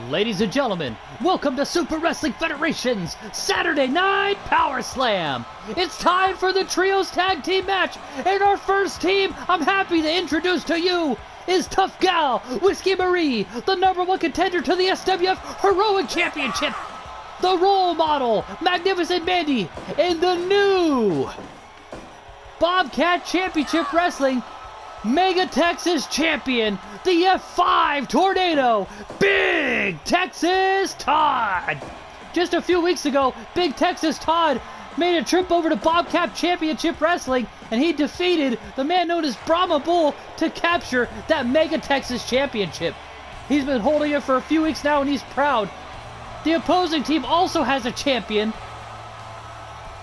Ladies and gentlemen, welcome to Super Wrestling Federation's Saturday Night Powerslam. It's time for the Trios Tag Team match, and our first team I'm happy to introduce to you is Tough Gal Whiskey Marie, the #1 contender to the SWF Heroic Championship, the role model Magnificent Mandy, and the new Bobcat Championship Wrestling Mega Texas Champion, the F5 Tornado, Big Texas Todd. Just a few weeks ago, Big Texas Todd made a trip over to Bobcat Championship Wrestling, and he defeated the man known as Brahma Bull to capture that Mega Texas Championship. He's been holding it for a few weeks now, and he's proud. The opposing team also has a champion,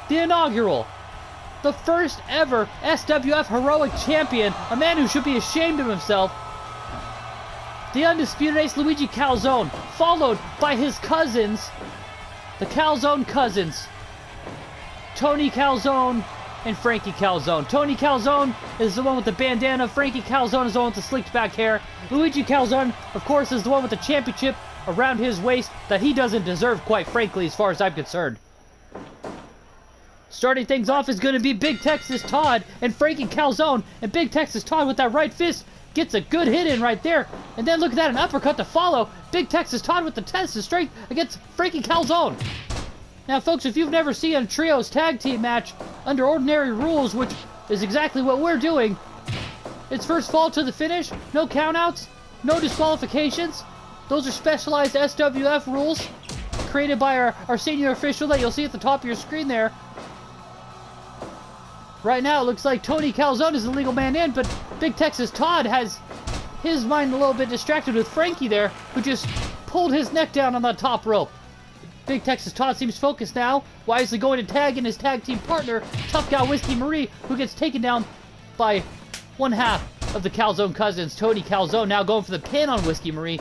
the inaugural, the first ever SWF Heroic Champion, a man who should be ashamed of himself, the undisputed ace Luigi Calzone, followed by his cousins, the Calzone cousins, Tony Calzone and Frankie Calzone. Tony Calzone is the one with the bandana, Frankie Calzone is the one with the slicked back hair, Luigi Calzone, of course, is the one with the championship around his waist that he doesn't deserve, quite frankly, as far as I'm concerned. Starting things off is going to be Big Texas Todd and Frankie Calzone. And Big Texas Todd with that right fist gets a good hit in right there. And then look at that, an uppercut to follow. Big Texas Todd with the test of strength against Frankie Calzone. Now, folks, if you've never seen a trios tag team match under ordinary rules, which is exactly what we're doing, it's first fall to the finish, no countouts, no disqualifications. Those are specialized SWF rules created by our senior official that you'll see at the top of your screen there. Right now, it looks like Tony Calzone is the legal man in, but Big Texas Todd has his mind a little bit distracted with Frankie there, who just pulled his neck down on the top rope. Big Texas Todd seems focused now, wisely going to tag in his tag team partner, Tough Gal Whiskey Marie, who gets taken down by one half of the Calzone cousins. Tony Calzone now going for the pin on Whiskey Marie.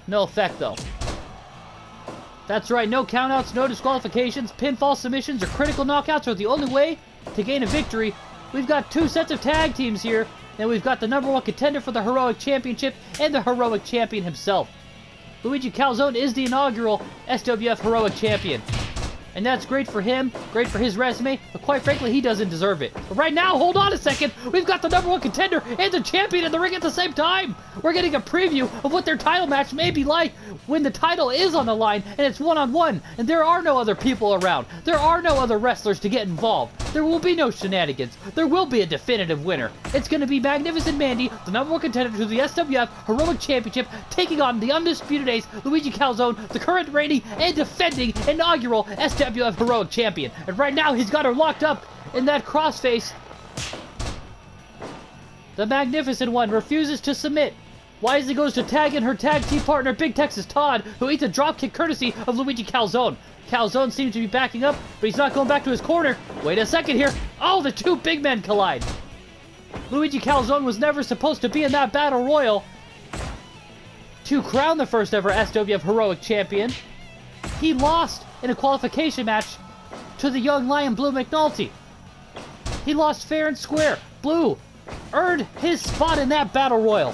No effect, though. That's right, no countouts, no disqualifications, pinfall submissions, or critical knockouts are the only way to gain a victory. We've got two sets of tag teams here, and we've got the #1 contender for the Heroic Championship and the Heroic Champion himself. Luigi Calzone is the inaugural SWF Heroic Champion. And that's great for him, great for his resume, but quite frankly, he doesn't deserve it. But right now, hold on a second, we've got the #1 contender and the champion in the ring at the same time. We're getting a preview of what their title match may be like when the title is on the line and it's one-on-one, and there are no other people around. There are no other wrestlers to get involved. There will be no shenanigans. There will be a definitive winner. It's going to be Magnificent Mandy, the #1 contender to the SWF Heroic Championship, taking on the undisputed ace Luigi Calzone, the current reigning and defending inaugural SWF Heroic Champion. And right now, he's got her locked up in that crossface. The Magnificent One refuses to submit. Wisely goes to tag in her tag team partner, Big Texas Todd, who eats a dropkick courtesy of Luigi Calzone. Calzone seems to be backing up, but he's not going back to his corner. Wait a second here. Oh, the two big men collide. Luigi Calzone was never supposed to be in that battle royal to crown the first ever SWF Heroic Champion. He lost in a qualification match to the young lion Blue McNulty. He lost fair and square. Blue earned his spot in that battle royal.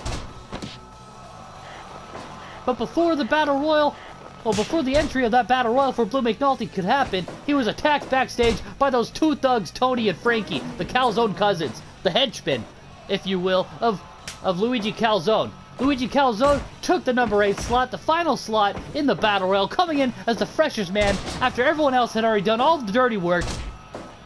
But before the battle royal, before the entry of that battle royal for Blue McNulty could happen, he was attacked backstage by those two thugs, Tony and Frankie, the Calzone cousins, the henchmen, if you will, of Luigi Calzone. Luigi Calzone took the #8 slot, the final slot in the battle royal, coming in as the freshest man after everyone else had already done all the dirty work.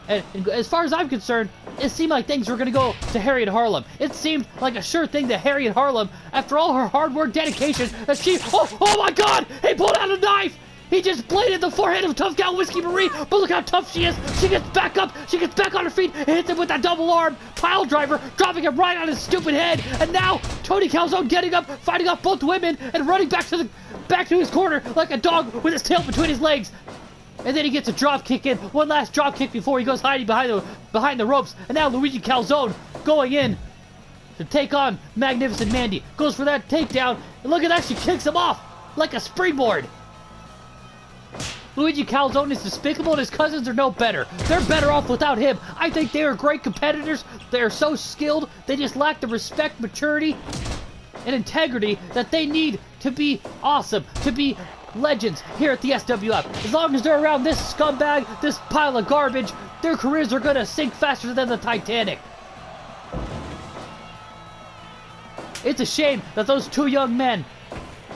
And as far as I'm concerned, it seemed like things were going to go to Harriet Harlem. It seemed like a sure thing that Harriet Harlem, after all her hard work, dedication, that she... Oh my God! He pulled out a knife! He just bladed the forehead of Tough Gal Whiskey Marie, but look how tough she is! She gets back up, she gets back on her feet, and hits him with that double arm pile driver, dropping him right on his stupid head. And now, Tony Calzone getting up, fighting off both women, and running back to his corner like a dog with his tail between his legs. And then he gets a drop kick in, one last drop kick before he goes hiding behind the ropes. And now Luigi Calzone going in to take on Magnificent Mandy. Goes for that takedown, and look at that, she kicks him off like a springboard. Luigi Calzone is despicable, and his cousins are no better. They're better off without him. I think they are great competitors. They are so skilled. They just lack the respect, maturity, and integrity that they need to be awesome, to be legends here at the SWF. As long as they're around this scumbag, this pile of garbage, their careers are gonna sink faster than the Titanic. It's a shame that those two young men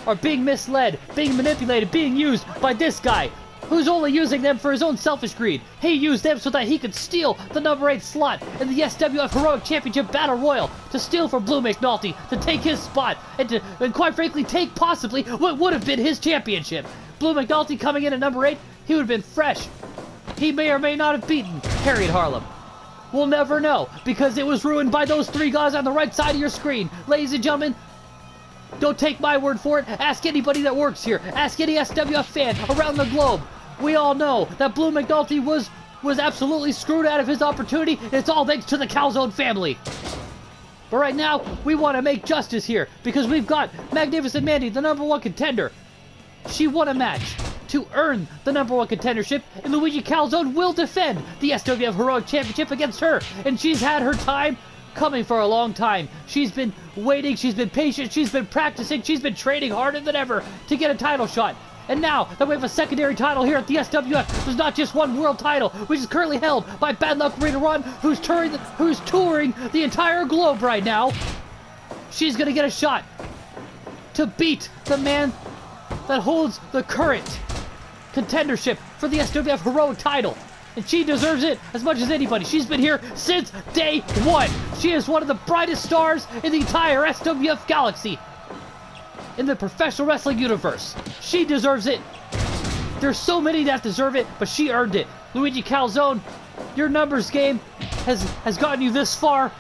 are being misled, being manipulated, being used by this guy, who's only using them for his own selfish greed. He used them so that he could steal the number 8 slot in the SWF Heroic Championship Battle Royal, to steal from Blue McNulty, to take his spot, and quite frankly take possibly what would have been his championship. Blue McNulty coming in at number 8, he would have been fresh. He may or may not have beaten Harriet Harlem. We'll never know, because it was ruined by those 3 guys on the right side of your screen. Ladies and gentlemen, don't take my word for it. Ask anybody that works here. Ask any SWF fan around the globe. We all know that Blue McNulty was absolutely screwed out of his opportunity. It's all thanks to the Calzone family. But right now, we want to make justice here, because we've got Magnificent Mandy, the number 1 contender. She won a match to earn the number 1 contendership, and Luigi Calzone will defend the SWF Heroic Championship against her. And she's had her time coming for a long time. She's been waiting, she's been patient, she's been practicing, she's been training harder than ever to get a title shot. And now that we have a secondary title here at the SWF, there's not just one world title, which is currently held by Bad Luck Rita Ron, who's touring the entire globe right now. She's gonna get a shot to beat the man that holds the current contendership for the SWF Heroic title. And she deserves it as much as anybody. She's been here since day 1. She is one of the brightest stars in the entire SWF galaxy, in the professional wrestling universe. She deserves it. There's so many that deserve it, but she earned it. Luigi Calzone, your numbers game has gotten you this far,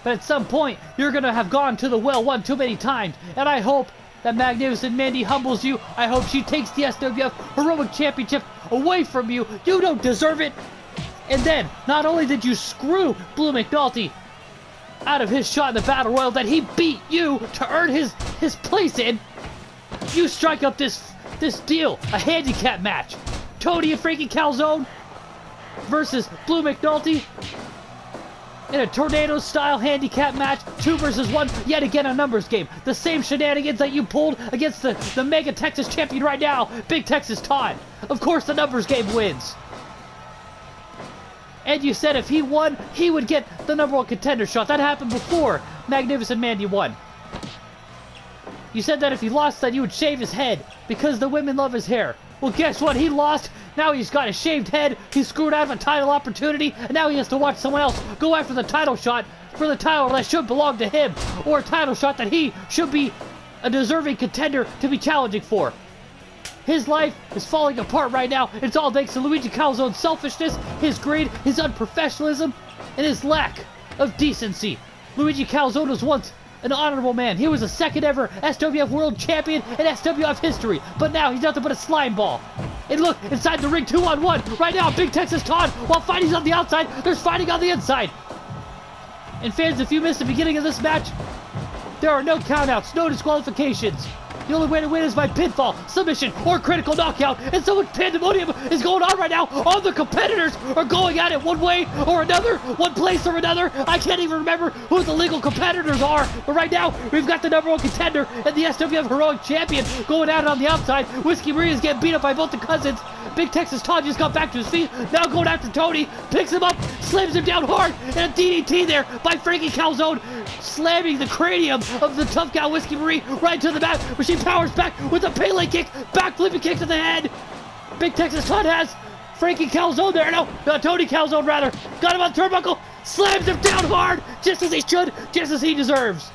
but at some point you're gonna have gone to the well one too many times. And I hope that Magnificent Mandy humbles you. I hope she takes the SWF Heroic Championship away from you. You don't deserve it. And then, not only did you screw Blue McNulty out of his shot in the Battle Royal that he beat you to earn his place in, you strike up this deal, a handicap match. Tony and Frankie Calzone versus Blue McNulty in a tornado-style handicap match, 2 versus 1, yet again a numbers game. The same shenanigans that you pulled against the Mega Texas champion right now, Big Texas Todd. Of course the numbers game wins. And you said if he won, he would get the number 1 contender shot. That happened before Magnificent Mandy won. You said that if he lost, that you would shave his head, because the women love his hair. Well, guess what? He lost. Now he's got a shaved head. He's screwed out of a title opportunity, and now he has to watch someone else go after the title shot for the title that should belong to him, or a title shot that he should be a deserving contender to be challenging for. His life is falling apart right now. It's all thanks to Luigi Calzone's selfishness, his greed, his unprofessionalism, and his lack of decency. Luigi Calzone was once an honorable man. He was the 2nd ever SWF World Champion in SWF history, but now he's nothing but a slime ball. And look, inside the ring, 2-on-1. Right now, Big Texas Todd, while fighting's on the outside, there's fighting on the inside. And fans, if you missed the beginning of this match, there are no countouts, no disqualifications. The only way to win is by pinfall, submission, or critical knockout. And so much pandemonium is going on right now. All the competitors are going at it one way or another, one place or another. I can't even remember who the legal competitors are. But right now, we've got the number 1 contender and the SWF Heroic Champion going at it on the outside. Whiskey Maria's getting beat up by both the cousins. Big Texas Todd just got back to his feet. Now going after Tony. Picks him up, slams him down hard. And a DDT there by Frankie Calzone, slamming the cranium of the tough guy Whiskey Marie right to the mat. But she powers back with a Pele kick, back flipping kick to the head. Big Texas Todd has Frankie Calzone there. No, Tony Calzone rather. Got him on the turnbuckle, slams him down hard, just as he should, just as he deserves.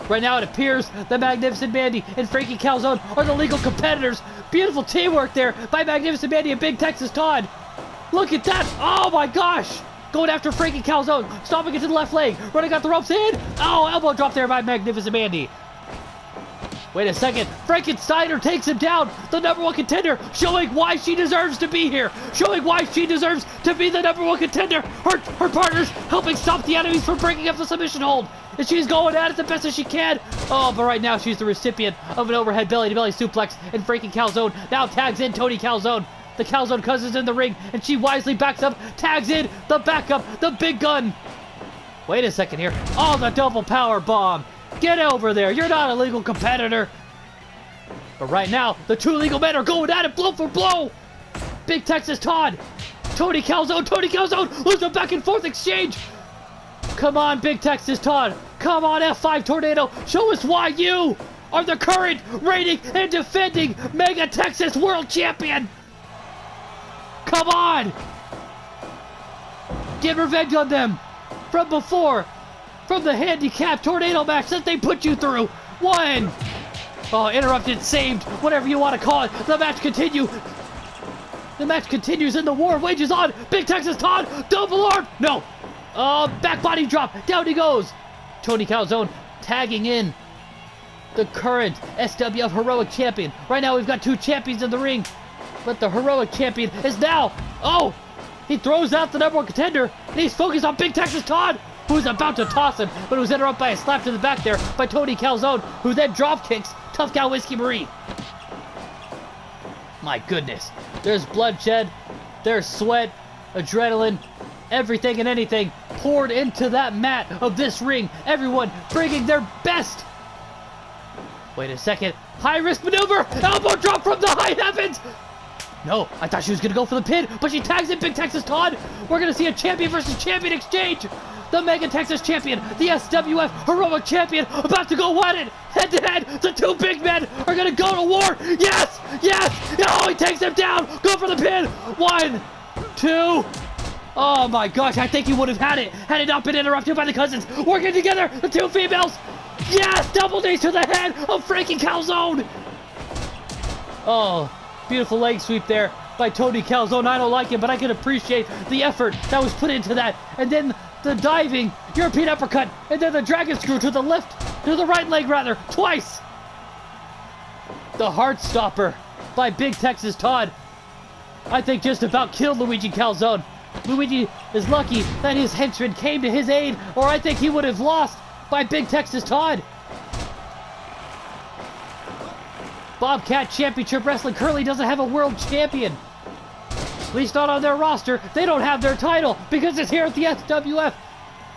Right now it appears that Magnificent Mandy and Frankie Calzone are the legal competitors. Beautiful teamwork there by Magnificent Mandy and Big Texas Todd. Look at that. Oh my gosh. Going after Frankie Calzone, stomping into the left leg, running out the ropes in. Oh, elbow drop there by Magnificent Mandy. Wait a second, Frankensteiner takes him down, the number 1 contender, showing why she deserves to be here, showing why she deserves to be the number 1 contender. Her partner's helping stop the enemies from breaking up the submission hold, and she's going at it the best as she can. Oh, but right now she's the recipient of an overhead belly-to-belly suplex, and Frankie Calzone now tags in Tony Calzone. The Calzone cousins in the ring, and she wisely backs up, tags in the backup, the big gun. Wait a second here. Oh, the double power bomb. Get over there. You're not a legal competitor. But right now, the two legal men are going at it blow for blow. Big Texas Todd. Tony Calzone. Lose a back and forth exchange. Come on, Big Texas Todd. Come on, F5 Tornado. Show us why you are the current, reigning, and defending Mega Texas World Champion. Come on. Get revenge on them from before. From the handicap tornado match that they put you through. One. Oh, interrupted, saved, whatever you want to call it. The match continues. The match continues and the war wages on. Big Texas Todd, double arm. No. Back body drop. Down he goes. Tony Calzone tagging in the current SWF Heroic Champion. Right now we've got two champions in the ring. But the Heroic Champion is now. Oh, he throws out the #1 contender. And he's focused on Big Texas Todd, who's about to toss him, but was interrupted by a slap to the back there by Tony Calzone, who then drop kicks Tough Cow Whiskey Marie. My goodness. There's bloodshed, there's sweat, adrenaline, everything and anything poured into that mat of this ring. Everyone bringing their best. Wait a second. High risk maneuver. Elbow drop from the high heavens. No, I thought she was going to go for the pin, but she tags in Big Texas Todd. We're going to see a champion versus champion exchange. The Mega Texas Champion, the SWF Heroic Champion, about to go at it. Head to head, the two big men are going to go to war. Yes, yes. Oh, he takes him down. Go for the pin. 1, 2. Oh my gosh, I think he would have had it not been interrupted by the cousins. Working together, the two females. Yes, double knees to the head of Frankie Calzone. Oh, beautiful leg sweep there by Tony Calzone. I don't like it, but I can appreciate the effort that was put into that. And then the diving European uppercut, and then the dragon screw to the right leg rather, twice. The heart stopper by Big Texas Todd, I think just about killed Luigi Calzone. Luigi is lucky that his henchman came to his aid, or I think he would have lost by Big Texas Todd. Bobcat Championship Wrestling currently doesn't have a world champion. At least not on their roster. They don't have their title because it's here at the SWF.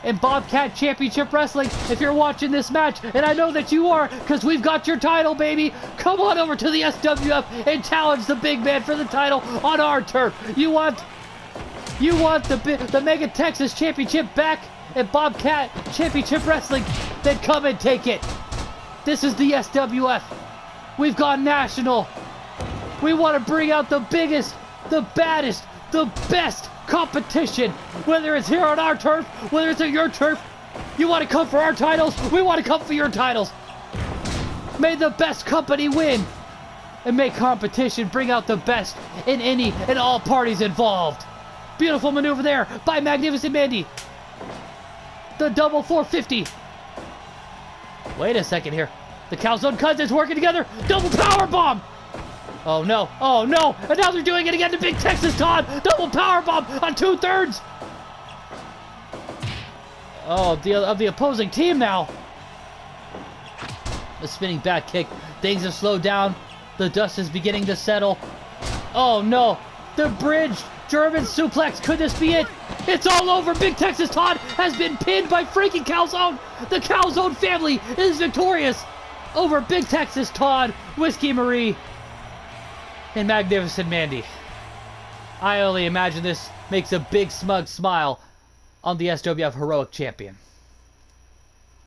And Bobcat Championship Wrestling, if you're watching this match, and I know that you are, because we've got your title, baby, come on over to the SWF and challenge the big man for the title on our turf. You want the Mega Texas Championship back at Bobcat Championship Wrestling? Then come and take it. This is the SWF. We've gone national. We want to bring out the biggest, the baddest, the best competition. Whether it's here on our turf, whether it's at your turf, you want to come for our titles, we want to come for your titles. May the best company win. And may competition bring out the best in any and all parties involved. Beautiful maneuver there by Magnificent Mandy. The double 450. Wait a second here. The Calzone cousins working together. Double power bomb. Oh no. Oh no. And now they're doing it again to Big Texas Todd. Double power bomb on 2/3. Oh, of the opposing team now. The spinning back kick. Things have slowed down. The dust is beginning to settle. Oh no. The bridge German suplex. Could this be it? It's all over. Big Texas Todd has been pinned by Frankie Calzone. The Calzone family is victorious over Big Texas Todd, Whiskey Marie, and Magnificent Mandy. I only imagine this makes a big smug smile on the SWF Heroic Champion.